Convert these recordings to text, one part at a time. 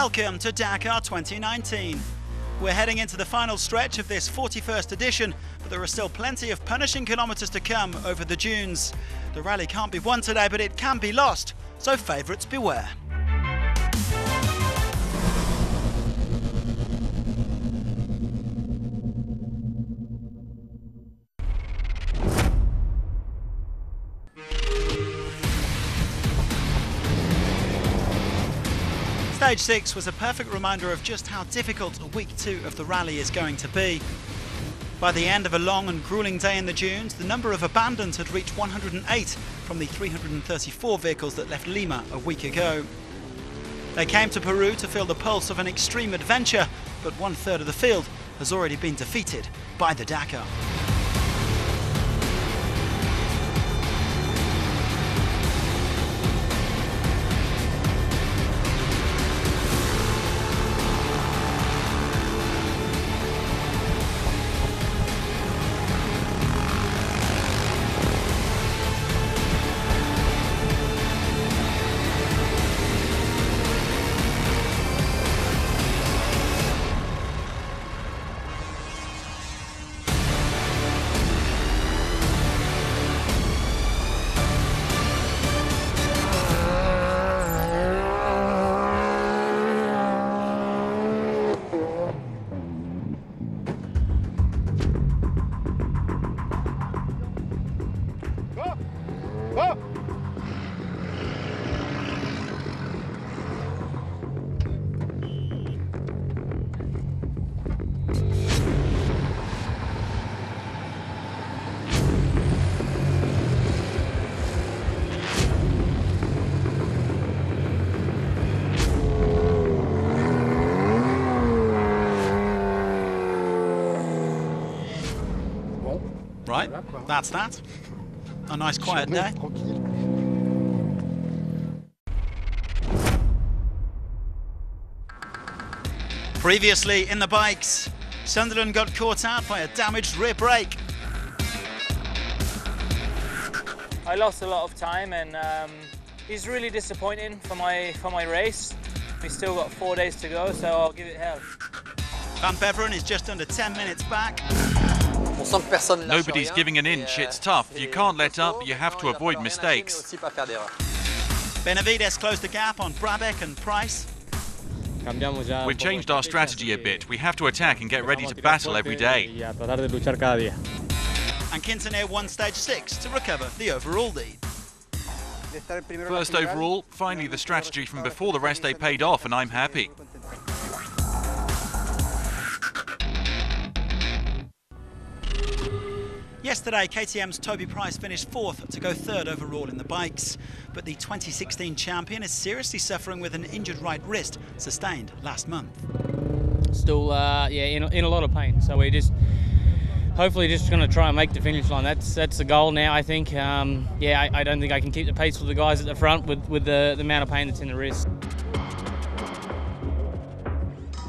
Welcome to Dakar 2019. We're heading into the final stretch of this 41st edition, but there are still plenty of punishing kilometres to come over the dunes. The rally can't be won today, but it can be lost, so favourites beware. Stage 6 was a perfect reminder of just how difficult week 2 of the rally is going to be. By the end of a long and gruelling day in the dunes, the number of abandons had reached 108 from the 334 vehicles that left Lima a week ago. They came to Peru to feel the pulse of an extreme adventure, but 1/3 of the field has already been defeated by the Dakar. Right, that's that. A nice quiet day. Previously in the bikes, Sunderland got caught out by a damaged rear brake. I lost a lot of time and it's really disappointing for my race. We still got 4 days to go, so I'll give it hell. Van Beveren is just under 10 minutes back. Nobody's giving an inch, it's tough. You can't let up, you have to avoid mistakes. Benavides closed the gap on Brabeck and Price. We've changed our strategy a bit. We have to attack and get ready to battle every day. And Quintanar won stage 6 to recover the overall lead. First overall, finally the strategy from before the rest day paid off, and I'm happy. Yesterday, KTM's Toby Price finished 4th to go 3rd overall in the bikes. But the 2016 champion is seriously suffering with an injured right wrist sustained last month. Still, in a lot of pain. So we're hopefully just going to try and make the finish line. That's the goal now, I think. I don't think I can keep the pace with the guys at the front with the amount of pain that's in the wrist.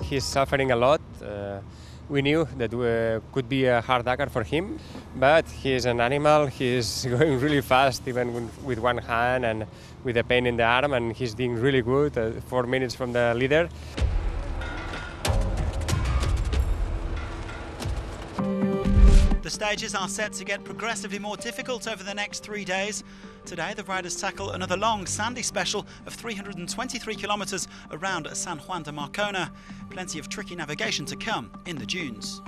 He's suffering a lot. We knew that could be a hard Dakar for him, but he's an animal. He's going really fast, even with one hand and with a pain in the arm, and he's doing really good. 4 minutes from the leader. The stages are set to get progressively more difficult over the next 3 days. Today, the riders tackle another long, sandy special of 323 kilometres around San Juan de Marcona. Plenty of tricky navigation to come in the dunes.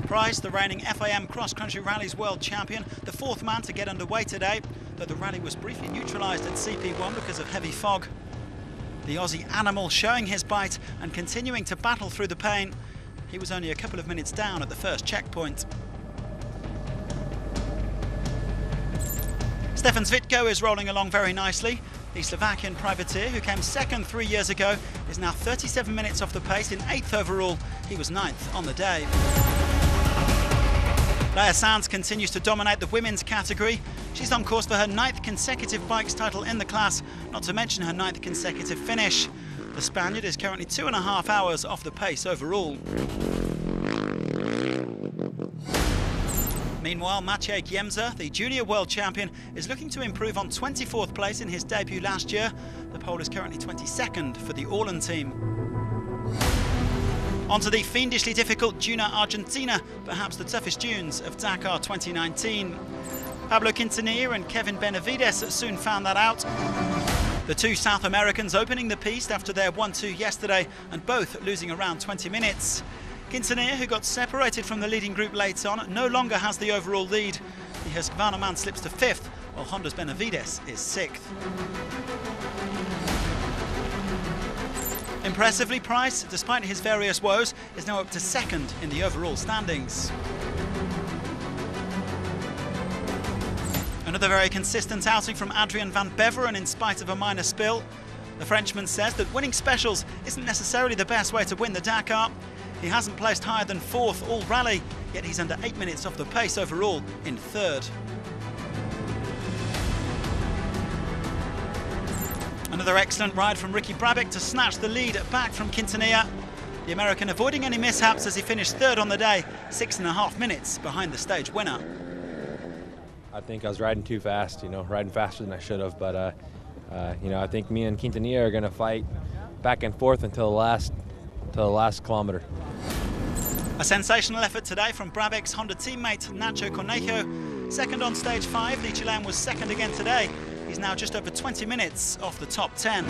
Price, the reigning FIM Cross Country Rally's world champion, the 4th man to get underway today, though the rally was briefly neutralised at CP1 because of heavy fog. The Aussie animal showing his bite and continuing to battle through the pain. He was only a couple of minutes down at the first checkpoint. Stefan Zvitko is rolling along very nicely. The Slovakian privateer, who came 2nd 3 years ago, is now 37 minutes off the pace in 8th overall. He was 9th on the day. Leia Sanz continues to dominate the women's category. She's on course for her 9th consecutive bikes title in the class, not to mention her 9th consecutive finish. The Spaniard is currently 2.5 hours off the pace overall. Meanwhile, Maciej Giemza, the junior world champion, is looking to improve on 24th place in his debut last year. The Pole is currently 22nd for the Orlan team. Onto the fiendishly difficult Duna Argentina, perhaps the toughest dunes of Dakar 2019. Pablo Quintanilla and Kevin Benavides soon found that out. The two South Americans opening the piste after their 1-2 yesterday, and both losing around 20 minutes. Quintanilla, who got separated from the leading group late on, no longer has the overall lead. The Husqvarna man slips to 5th, while Honda's Benavides is 6th. Impressively, Price, despite his various woes, is now up to 2nd in the overall standings. Another very consistent outing from Adrian van Beveren in spite of a minor spill. The Frenchman says that winning specials isn't necessarily the best way to win the Dakar. He hasn't placed higher than 4th all rally, yet he's under 8 minutes off the pace overall in 3rd. Another excellent ride from Ricky Brabec to snatch the lead back from Quintanilla. The American avoiding any mishaps as he finished 3rd on the day, 6.5 minutes behind the stage winner. I think I was riding too fast, riding faster than I should have, but I think me and Quintanilla are going to fight back and forth until the last kilometer. A sensational effort today from Brabec's Honda teammate Nacho Cornejo. 2nd on stage 5, the Chilean was 2nd again today. He's now just over 20 minutes off the top 10.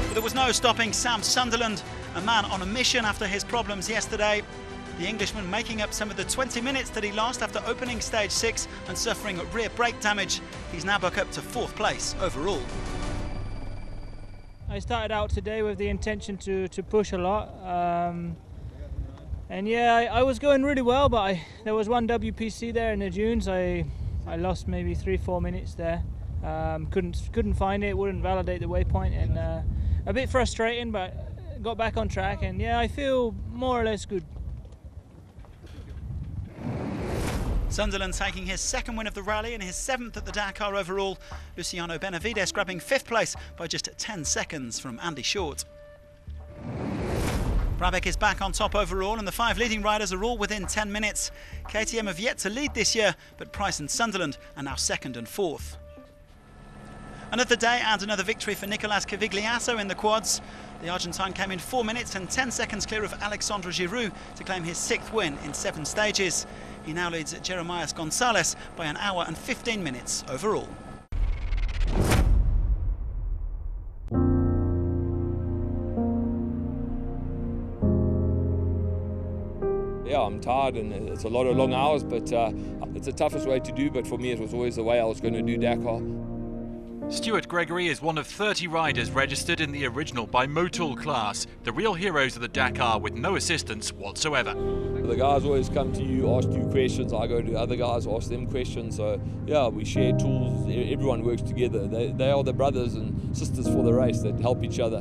But there was no stopping Sam Sunderland, a man on a mission after his problems yesterday. The Englishman making up some of the 20 minutes that he lost after opening stage 6 and suffering rear brake damage. He's now back up to 4th place overall. I started out today with the intention to push a lot. And yeah, I was going really well, but there was one WPC there in the dunes. I lost maybe 3-4 minutes there. Couldn't find it, wouldn't validate the waypoint, and a bit frustrating, but got back on track, and yeah, I feel more or less good. Sunderland taking his 2nd win of the rally and his 7th at the Dakar overall. Luciano Benavides grabbing 5th place by just 10 seconds from Andy Short. Brabec is back on top overall, and the 5 leading riders are all within 10 minutes. KTM have yet to lead this year, but Price and Sunderland are now 2nd and 4th. Another day and another victory for Nicolas Cavigliasso in the quads. The Argentine came in 4 minutes and 10 seconds clear of Alexandre Giroux to claim his 6th win in 7 stages. He now leads Jeremias Gonzalez by 1 hour and 15 minutes overall. Yeah, I'm tired and it's a lot of long hours, but it's the toughest way to do, but for me it was always the way I was going to do Dakar. Stuart Gregory is one of 30 riders registered in the original Bimotul class, the real heroes of the Dakar with no assistance whatsoever. The guys always come to you, ask you questions, I go to other guys, ask them questions, so yeah, we share tools, everyone works together. They are the brothers and sisters for the race that help each other.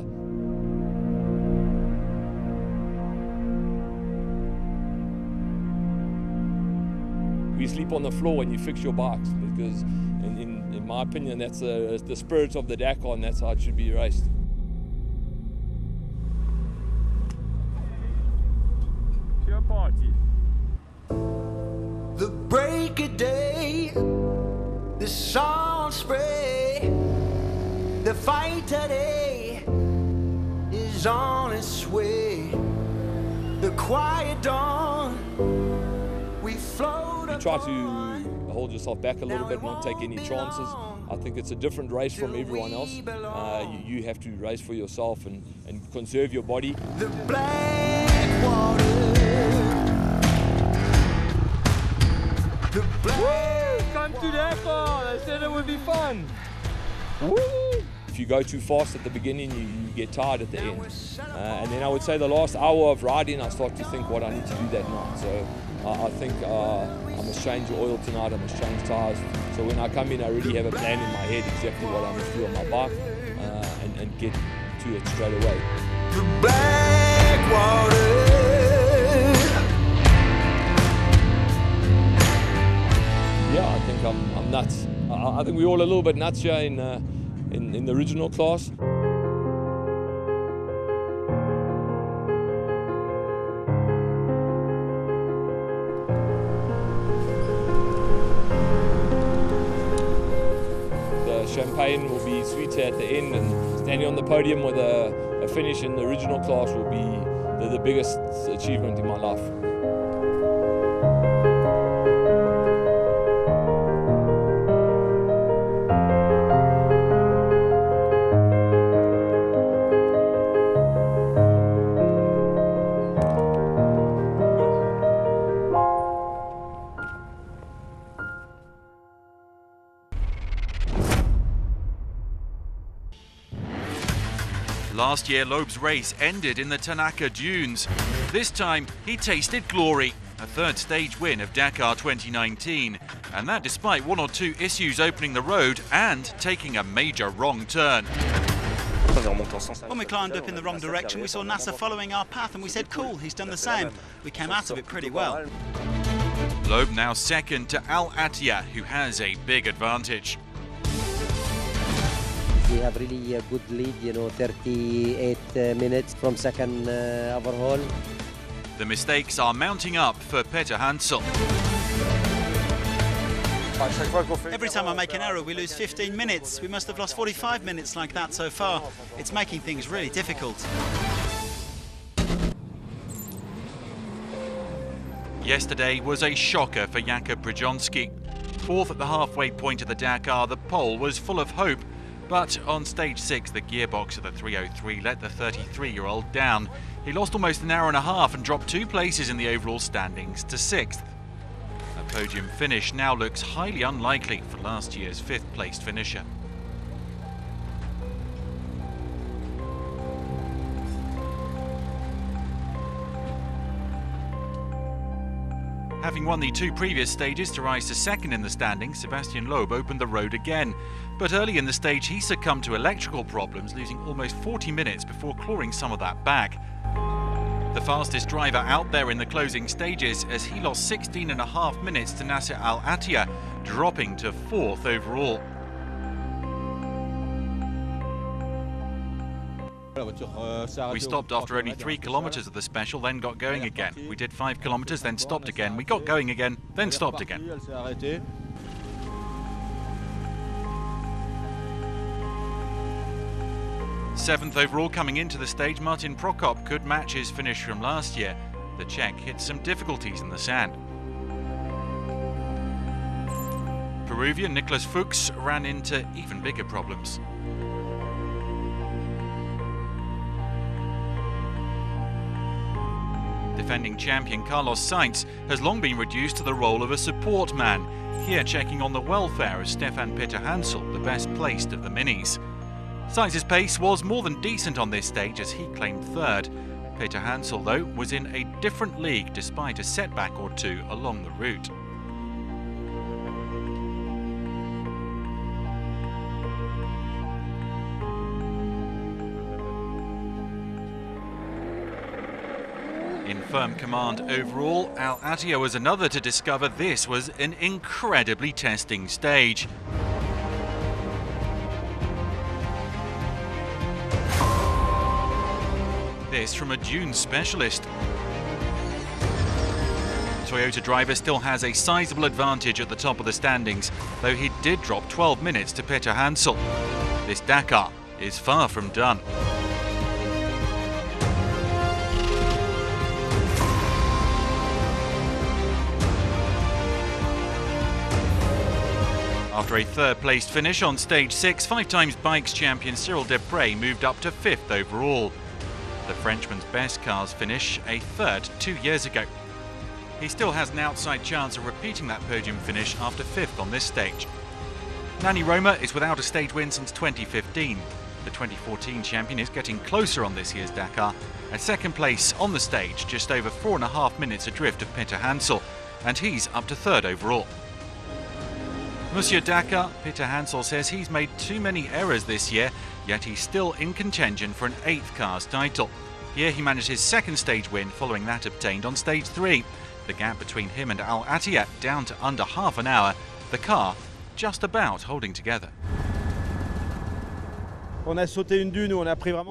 We sleep on the floor when you fix your bikes, because in my opinion that's the spirit of the Dakar, and that's how it should be raced. Pure party. The break of day, the sun spray, the fight today is on its way. The quiet dawn, we float. You try to hold yourself back a little bit, not take any chances. I think it's a different race from everyone else. You have to race for yourself and conserve your body. The black water. The black Come to Dakar! I said it would be fun. Woo! If you go too fast at the beginning, you get tired at the end. And then I would say the last hour of riding, I start to think what I need to do that night. So I think I must change oil tonight, I must change tyres. So when I come in, I already have a plan in my head exactly what I must do on my bike and get to it straight away. The black water. Yeah, I think I'm nuts. I think we're all a little bit nuts here in the original class. champagne will be sweeter at the end, and standing on the podium with a finish in the original class will be the biggest achievement in my life. Last year, Loeb's race ended in the Tanaka Dunes. This time, he tasted glory, a third stage win of Dakar 2019. And that despite one or two issues opening the road and taking a major wrong turn. When we climbed up in the wrong direction, we saw Nasser following our path and we said, cool, he's done the same. We came out of it pretty well. Loeb now second to Al Attiyah, who has a big advantage. We have really a good lead, 38 minutes from second overhaul. The mistakes are mounting up for Peter Hansel. Every time I make an error, we lose 15 minutes. We must have lost 45 minutes like that so far. It's making things really difficult. Yesterday was a shocker for Jakub Brzezinski. Fourth at the halfway point of the Dakar, the pole was full of hope. But on stage 6, the gearbox of the 303 let the 33-year-old down. He lost almost an hour and a half and dropped 2 places in the overall standings to 6th. A podium finish now looks highly unlikely for last year's 5th-placed finisher. Having won the 2 previous stages to rise to second in the standings, Sebastian Loeb opened the road again. But early in the stage he succumbed to electrical problems, losing almost 40 minutes before clawing some of that back. The fastest driver out there in the closing stages, as he lost 16.5 minutes to Nasser Al Attiyah, dropping to 4th overall. We stopped after only 3 kilometers of the special, then got going again. We did 5 kilometers, then stopped again. We got going again, then stopped again. 7th overall coming into the stage, Martin Prokop could match his finish from last year. The Czech hit some difficulties in the sand. Peruvian Nicholas Fuchs ran into even bigger problems. Defending champion Carlos Sainz has long been reduced to the role of a support man, here checking on the welfare of Stefan Peter Hansel, the best placed of the minis. Sainz's pace was more than decent on this stage as he claimed 3rd. Peter Hansel, though, was in a different league despite a setback or 2 along the route. In firm command overall, Al Attiyah was another to discover this was an incredibly testing stage. This from a dune specialist. Toyota driver still has a sizable advantage at the top of the standings, though he did drop 12 minutes to Peter Hansel. This Dakar is far from done. After a 3rd-placed finish on stage 6, 5-times bikes champion Cyril Desprez moved up to 5th overall. The Frenchman's best cars finish a 3rd 2 years ago. He still has an outside chance of repeating that podium finish after 5th on this stage. Nani Roma is without a stage win since 2015. The 2014 champion is getting closer on this year's Dakar, at 2nd place on the stage, just over 4.5 minutes adrift of Peter Hansel, and he's up to 3rd overall. Monsieur Dakar, Peter Hansel says he's made too many errors this year, yet he's still in contention for an 8th cars title. Here he managed his 2nd stage win following that obtained on stage 3. The gap between him and Al Attiyah down to under half an hour, the car just about holding together. We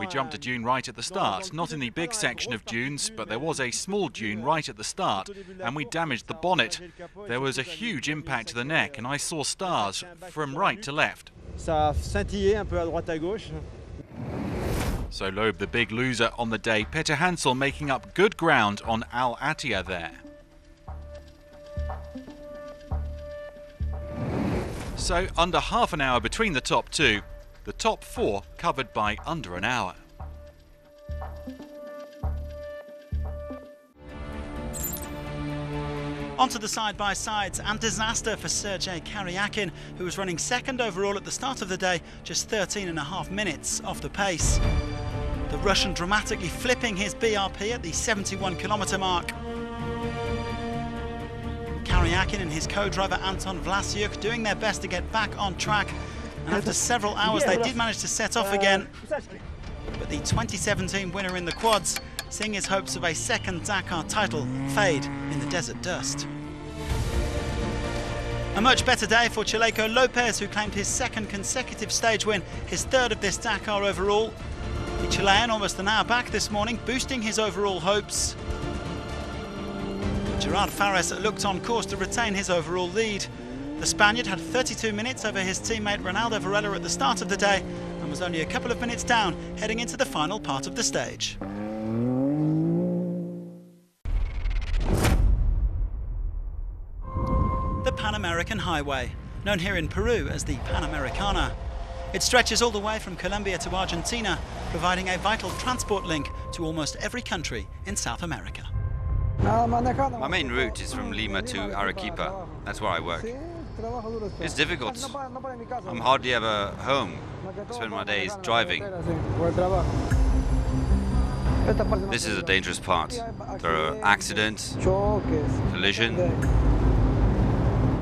jumped a dune right at the start, not in the big section of dunes, but there was a small dune right at the start, and we damaged the bonnet. There was a huge impact to the neck, and I saw stars from right to left. Ça a scintillé un peu à droite à gauche. So Loeb, the big loser on the day. Peter Hansel making up good ground on Al Attiyah there. So under half an hour between the top two, the top four covered by under an hour. Onto the side-by-sides, and disaster for Sergei Karyakin, who was running second overall at the start of the day, just 13.5 minutes off the pace. The Russian dramatically flipping his BRP at the 71-kilometre mark. Karyakin and his co-driver Anton Vlasiuk doing their best to get back on track, and after several hours they did manage to set off again. But the 2017 winner in the quads seeing his hopes of a second Dakar title fade in the desert dust. A much better day for Chaleco Lopez, who claimed his second consecutive stage win, his third of this Dakar overall. The Chilean almost an hour back this morning, boosting his overall hopes. Gerard Fares looked on course to retain his overall lead. The Spaniard had 32 minutes over his teammate Ronaldo Varela at the start of the day and was only a couple of minutes down heading into the final part of the stage. The Pan American Highway, known here in Peru as the Panamericana. It stretches all the way from Colombia to Argentina, providing a vital transport link to almost every country in South America. My main route is from Lima to Arequipa. That's where I work. It's difficult. I'm hardly ever home. I spend my days driving. This is a dangerous part. There are accidents, collision,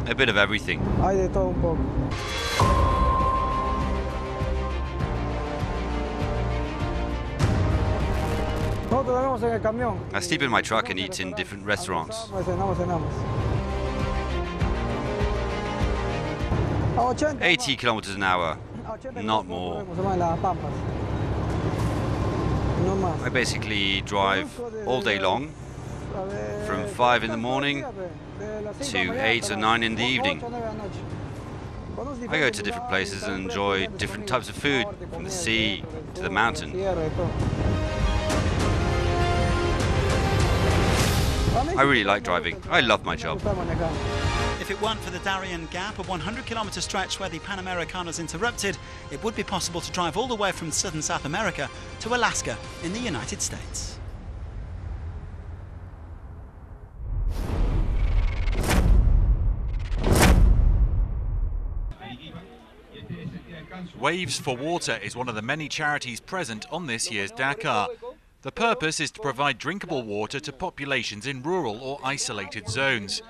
a bit of everything. I sleep in my truck and eat in different restaurants. 80 kilometers an hour, not more. I basically drive all day long, from 5 in the morning to 8 or 9 in the evening. I go to different places and enjoy different types of food, from the sea to the mountain. I really like driving. I love my job. If it weren't for the Darien Gap, a 100-kilometre stretch where the Panamericana is interrupted, it would be possible to drive all the way from southern South America to Alaska in the United States. Waves for Water is one of the many charities present on this year's Dakar. The purpose is to provide drinkable water to populations in rural or isolated zones.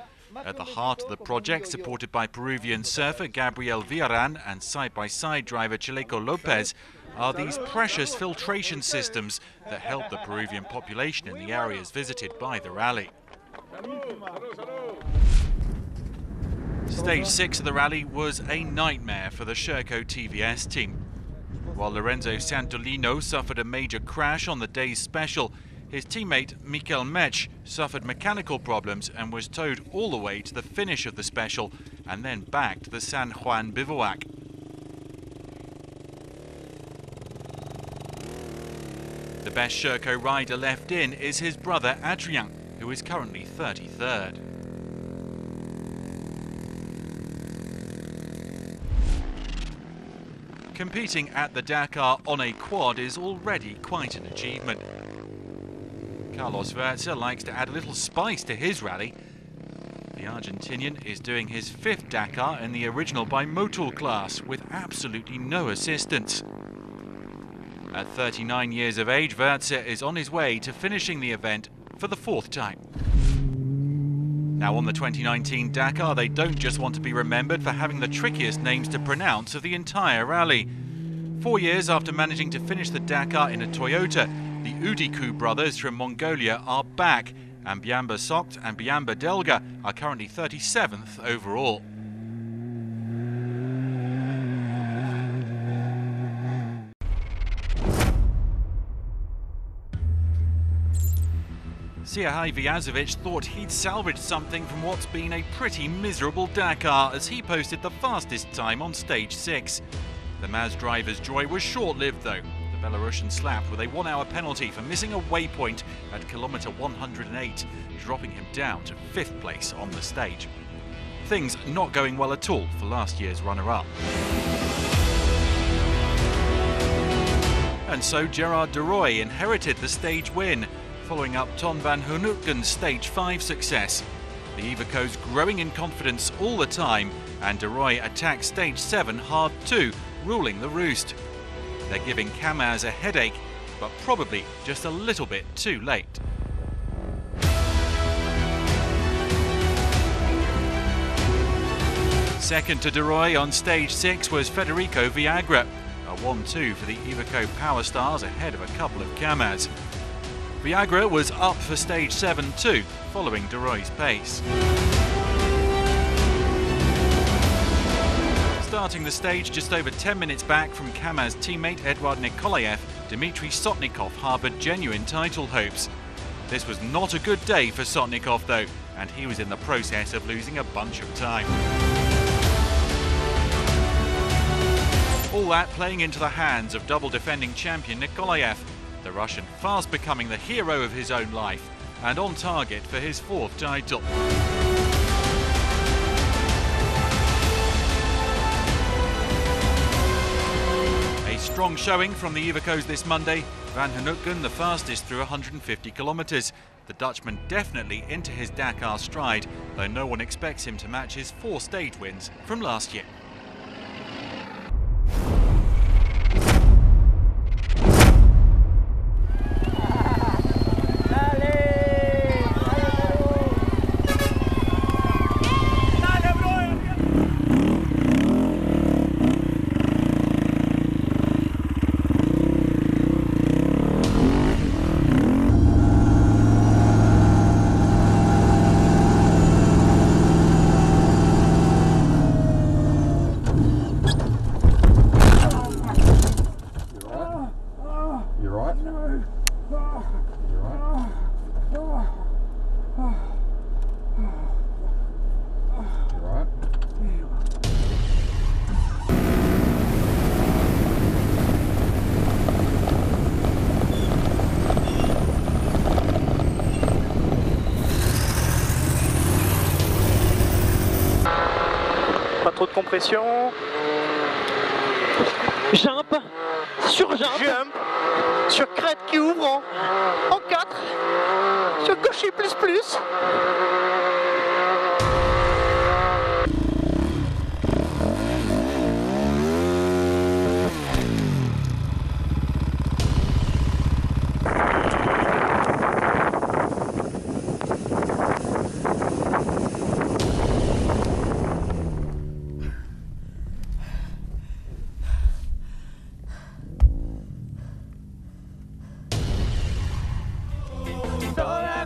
At the heart of the project, supported by Peruvian surfer Gabriel Villaran and side-by-side driver Chaleco Lopez, are these precious filtration systems that help the Peruvian population in the areas visited by the rally. Stage 6 of the rally was a nightmare for the Sherco TVS team. While Lorenzo Santolino suffered a major crash on the day's special, his teammate Mikel Mech suffered mechanical problems and was towed all the way to the finish of the special and then back to the San Juan bivouac. The best Sherco rider left in is his brother Adrien, who is currently 33rd. Competing at the Dakar on a quad is already quite an achievement. Carlos Verza likes to add a little spice to his rally. The Argentinian is doing his 5th Dakar in the original bimotor class with absolutely no assistance. At 39 years of age, Verza is on his way to finishing the event for the 4th time. Now on the 2019 Dakar, they don't just want to be remembered for having the trickiest names to pronounce of the entire rally. 4 years after managing to finish the Dakar in a Toyota, the Udiku brothers from Mongolia are back, and Biamba Sokt and Biamba Delga are currently 37th overall. Sihaj Vyazovic thought he'd salvaged something from what's been a pretty miserable Dakar as he posted the fastest time on stage 6. The Maz driver's joy was short-lived though. The Belarusian slapped with a 1-hour penalty for missing a waypoint at kilometre 108, dropping him down to 5th place on the stage. Things not going well at all for last year's runner-up. And so Gerard de Rooij inherited the stage win, following up Ton van Hoenhoeken's stage 5 success. The Iveco's growing in confidence all the time, and de Rooij attacks stage 7 hard too, ruling the roost. They're giving Kamaz a headache, but probably just a little bit too late. Second to de Rooij on stage 6 was Federico Viagra, a 1-2 for the Iveco Power Stars ahead of a couple of Kamaz. Viagra was up for stage 7 too, following de Rooij's pace. Starting the stage just over 10 minutes back from Kamaz teammate Eduard Nikolaev, Dmitry Sotnikov harboured genuine title hopes. This was not a good day for Sotnikov though, and he was in the process of losing a bunch of time. All that playing into the hands of double defending champion Nikolaev, the Russian fast becoming the hero of his own life and on target for his 4th title. A strong showing from the Ivecos this Monday. Van Hoenhoeken the fastest through 150 kilometres. The Dutchman definitely into his Dakar stride, though no one expects him to match his 4 stage wins from last year. Trop de compression. Jump, sur jump, sur crête qui ouvre en 4, sur gaucher plus.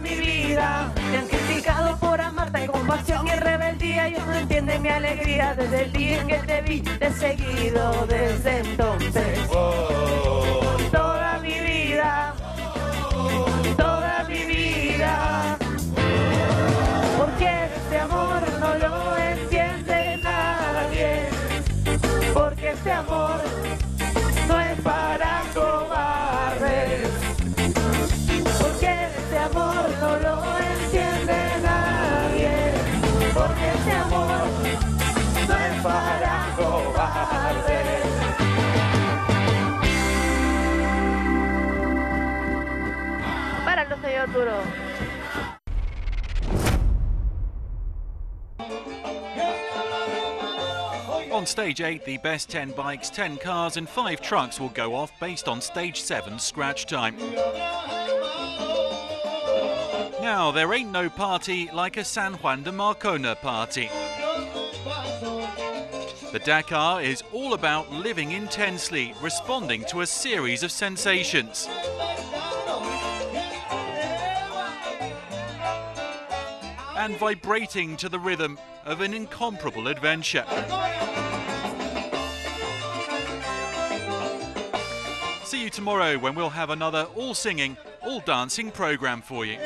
Mi vida, me han criticado por amarte con pasión y rebeldía. Ellos no entienden mi alegría desde el día en que te vi de seguido. Desde entonces, toda mi vida, porque este amor no lo entiende nadie, porque este amor no es para cobardes. Este amor no lo entiende nadie, porque este amor no es para cobardes. Páralo, señor Duro. On stage 8, the best 10 bikes, 10 cars and 5 trucks will go off based on stage 7's scratch time. Now, there ain't no party like a San Juan de Marcona party. The Dakar is all about living intensely, responding to a series of sensations. And vibrating to the rhythm of an incomparable adventure. See you tomorrow when we'll have another all-singing, all-dancing programme for you.